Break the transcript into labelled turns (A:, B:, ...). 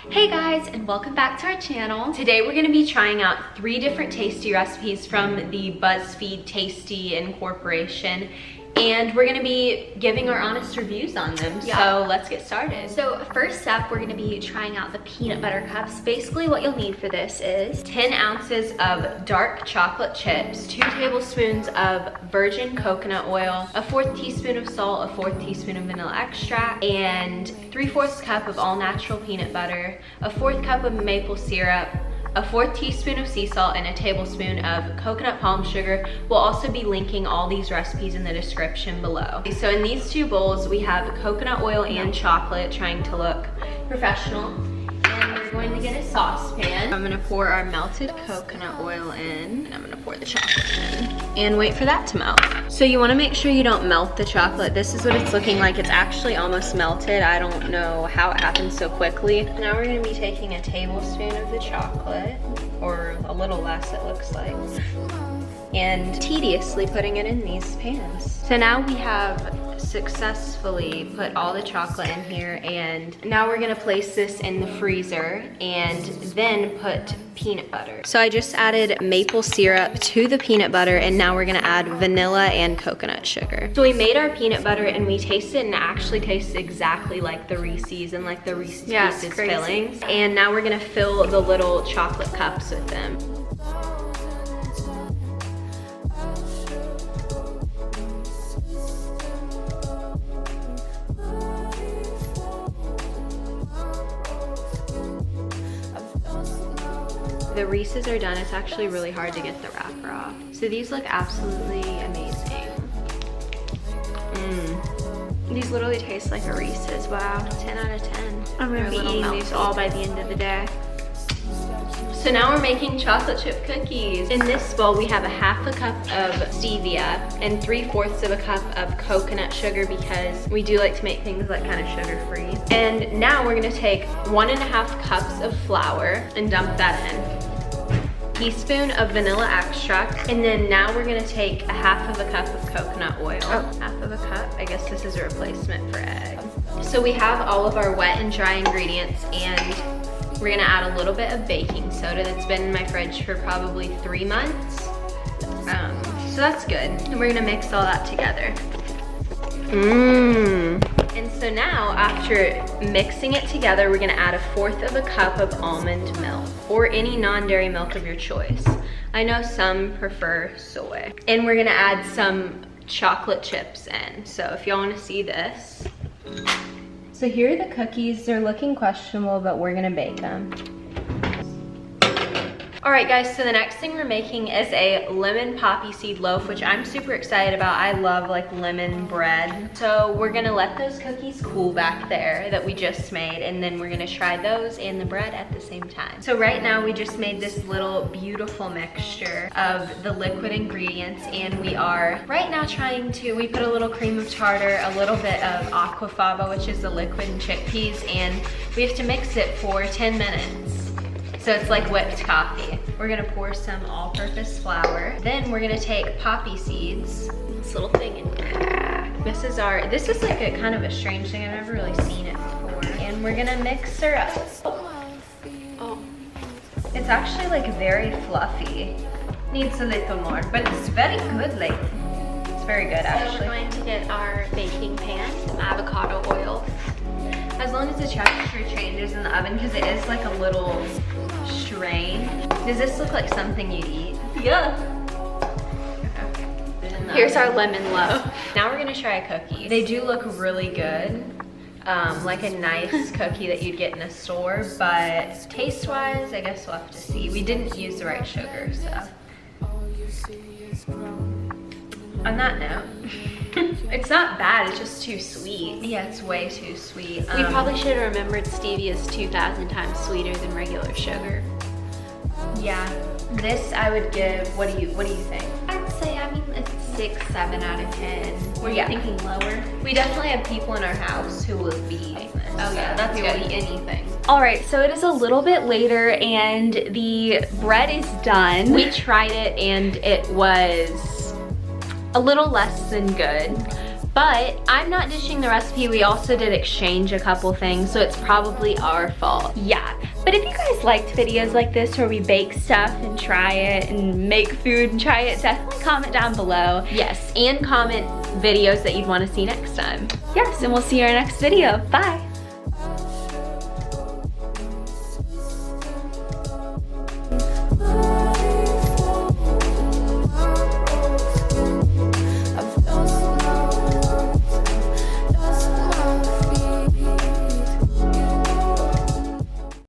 A: Hey guys, and welcome back to our channel. Today we're gonna be trying out 3 different tasty recipes from the Buzzfeed Tasty Incorporation, and we're gonna be giving our honest reviews on them. So let's get started.
B: So first up, we're gonna be trying out the peanut butter cups. Basically what you'll need for this is
A: 10 ounces of dark chocolate chips, 2 tablespoons of virgin coconut oil, a 1/4 teaspoon of salt, a 1/4 teaspoon of vanilla extract, and 3/4 cup of all natural peanut butter, a 1/4 cup of maple syrup, a 1/4 teaspoon of sea salt, and a tablespoon of coconut palm sugar. We'll also be linking all these recipes in the description below. So in these 2 bowls, we have coconut oil and chocolate, trying to look professional. And we're going to get a saucepan. I'm gonna pour our melted coconut oil in, and I'm gonna pour the chocolate in, and wait for that to melt. So you wanna make sure you don't melt the chocolate. This is what it's looking like. It's actually almost melted. I don't know how it happens so quickly. Now we're gonna be taking a tablespoon of the chocolate, or a little less it looks like, and tediously putting it in these pans. So now we have successfully put all the chocolate in here, and now we're gonna place this in the freezer and then put peanut butter. So I just added maple syrup to the peanut butter, and now we're gonna add vanilla and coconut sugar. So we made our peanut butter and we tasted it, and it actually tastes exactly like the Reese's and like the Reese's Pieces fillings. And now we're gonna fill the little chocolate cups with them. The Reese's are done. It's actually really hard to get the wrapper off. So these look absolutely amazing. These literally taste like a Reese's. Wow, 10 out of 10.
B: I'm gonna be eating these all by the end of the day.
A: So now we're making chocolate chip cookies. In this bowl, we have a 1/2 cup of stevia and 3/4 of a cup of coconut sugar, because we do like to make things like kind of sugar-free. And now we're gonna take 1.5 cups of flour and dump that in. Teaspoon of vanilla extract, and then now we're gonna take a 1/2 cup of coconut oil. 1/2 cup, I guess this is a replacement for egg. So we have all of our wet and dry ingredients, and we're gonna add a little bit of baking soda that's been in my fridge for probably 3 months. So that's good. And we're gonna mix all that together. And so now, after mixing it together, we're gonna add a 1/4 cup of almond milk, or any non-dairy milk of your choice. I know some prefer soy. And we're gonna add some chocolate chips in. So if y'all wanna see this. So here are the cookies. They're looking questionable, but we're gonna bake them. All right guys, so the next thing we're making is a lemon poppy seed loaf, which I'm super excited about. I love like lemon bread. So we're gonna let those cookies cool back there that we just made, and then we're gonna try those and the bread at the same time. So right now we just made this little beautiful mixture of the liquid ingredients, and we are right now we put a little cream of tartar, a little bit of aquafaba, which is the liquid in chickpeas, and we have to mix it for 10 minutes. So it's like whipped coffee. We're gonna pour some all-purpose flour. Then we're gonna take poppy seeds, this little thing in here. This is like a kind of a strange thing. I've never really seen it before. And we're gonna mix her up. Oh. It's actually like very fluffy. Needs a little more, but it's very good, like, it's very good actually.
B: So we're going to get our baking pan, some avocado oil.
A: As long as the texture changes in the oven, because it is like a little strange. Does this look like something you'd eat?
B: Yeah.
A: Okay.
B: Here's our lemon loaf.
A: Now we're gonna try cookies. They do look really good. Like a nice cookie that you'd get in a store, but taste-wise, I guess we'll have to see. We didn't use the right sugar, so. On that note, it's not bad, it's just too sweet. Yeah, it's way too sweet.
B: We probably should have remembered stevia is 2,000 times sweeter than regular sugar.
A: Yeah, this I would give, what do you think?
B: I'd say, it's 6, 7 out of 10. Were you thinking lower?
A: We definitely have people in our house who will be eating this.
B: Oh yeah, that's
A: we
B: good.
A: will eat anything.
B: All right, so it is a little bit later and the bread is done. We tried it and it was a little less than good. But I'm not dishing the recipe. We also did exchange a couple things, so it's probably our fault. Yeah, liked videos like this where we bake stuff and try it and make food and try it, definitely comment down below.
A: Yes, and comment videos that you'd want to see next time.
B: Yes, and we'll see you in our next video. Bye.